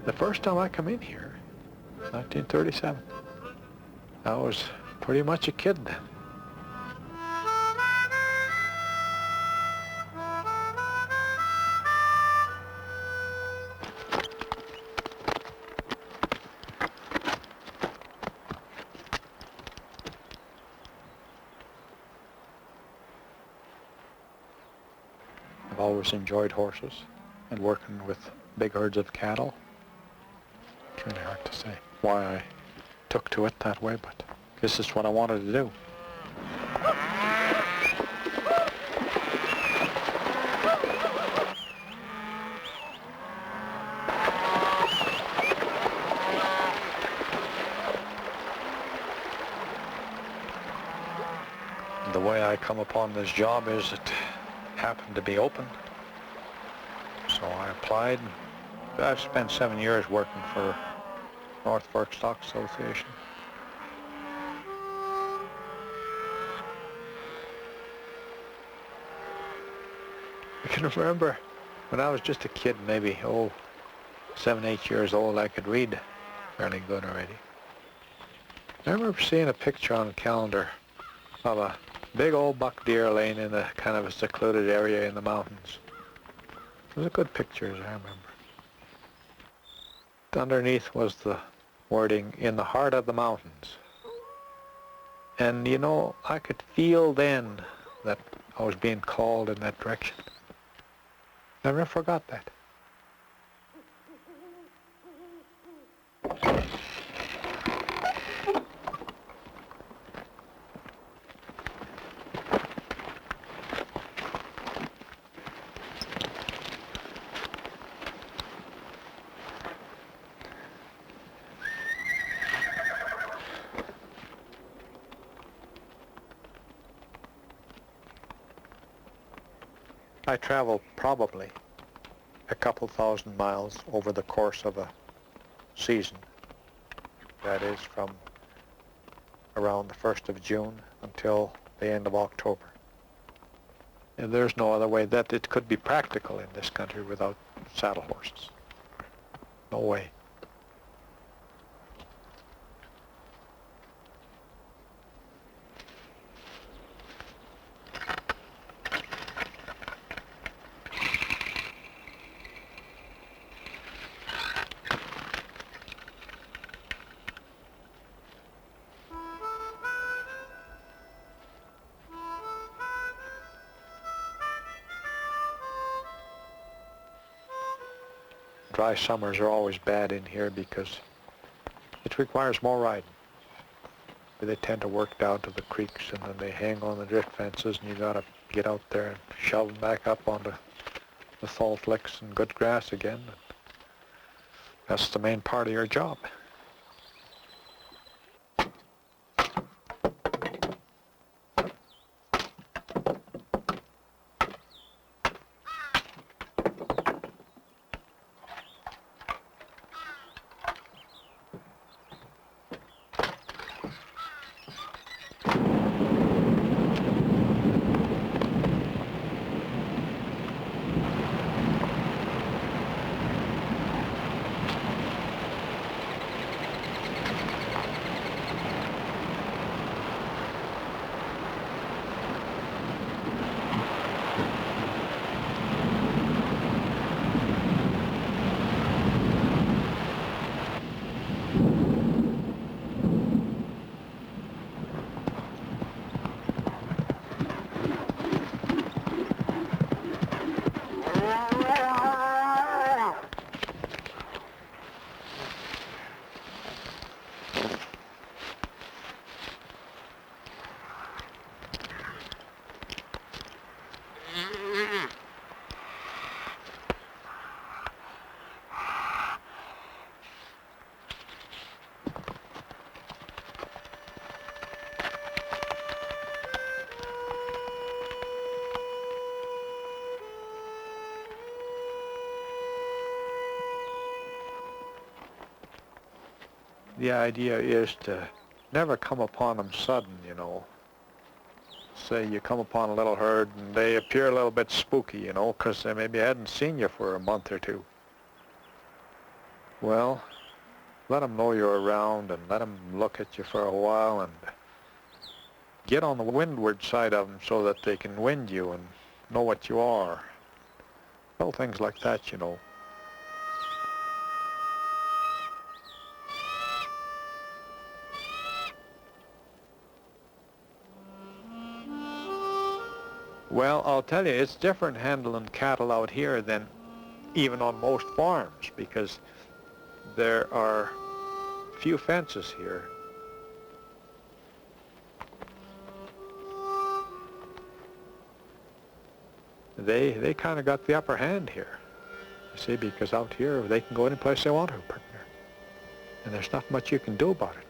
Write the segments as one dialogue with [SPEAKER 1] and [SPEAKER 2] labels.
[SPEAKER 1] The first time I come in here, 1937, I was pretty much a kid then. I've always enjoyed horses and working with big herds of cattle. It's really hard to say why I took to it that way, but this is what I wanted to do. The way I come upon this job is it happened to be open. So I applied. I've spent 7 years working for North Fork Stock Association. I can remember when I was just a kid, maybe, 7, 8 years old, I could read fairly good already. I remember seeing a picture on the calendar of a big old buck deer laying in a kind of a secluded area in the mountains. It was a good picture, as I remember. Underneath was the wording, "In the heart of the mountains." And you know, I could feel then that I was being called in that direction. Never forgot that. I traveled probably a couple thousand miles over the course of a season. That is from around the 1st of June until the end of October. And there's no other way that it could be practical in this country without saddle horses. No way. Dry summers are always bad in here because it requires more riding. They tend to work down to the creeks and then they hang on the drift fences and you gotta get out there and shove them back up onto the salt licks and good grass again. That's the main part of your job. The idea is to never come upon them sudden, you know. Say you come upon a little herd and they appear a little bit spooky, you know, because they maybe hadn't seen you for a month or two. Well, let them know you're around and let them look at you for a while and get on the windward side of them so that they can wind you and know what you are. Little things like that, you know. Well, I'll tell you, it's different handling cattle out here than even on most farms because there are few fences here. They kind of got the upper hand here, you see, because out here they can go any place they want to, partner. And there's not much you can do about it.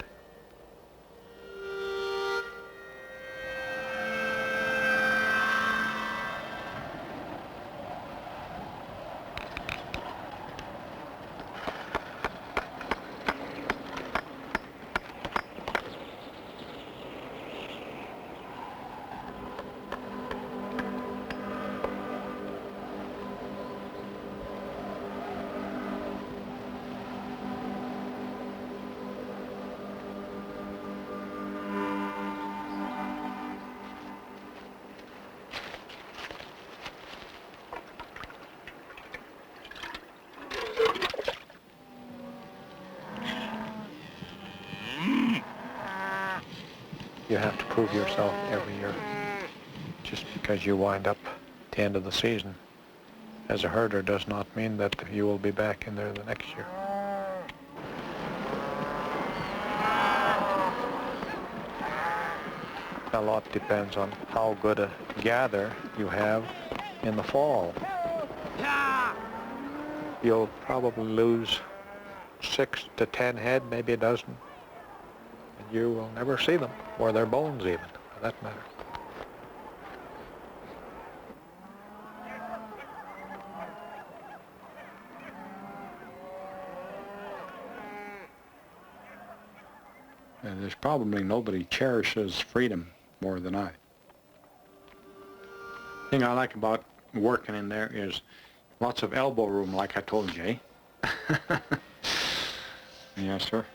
[SPEAKER 1] You have to prove yourself every year. Just because you wind up at the end of the season as a herder does not mean that you will be back in there the next year. A lot depends on how good a gather you have in the fall. You'll probably lose 6 to 10 head, maybe a dozen. And you will never see them, or their bones even, for that matter.
[SPEAKER 2] And there's probably nobody cherishes freedom more than I. The thing I like about working in there is lots of elbow room, like I told you, eh? Yes, sir.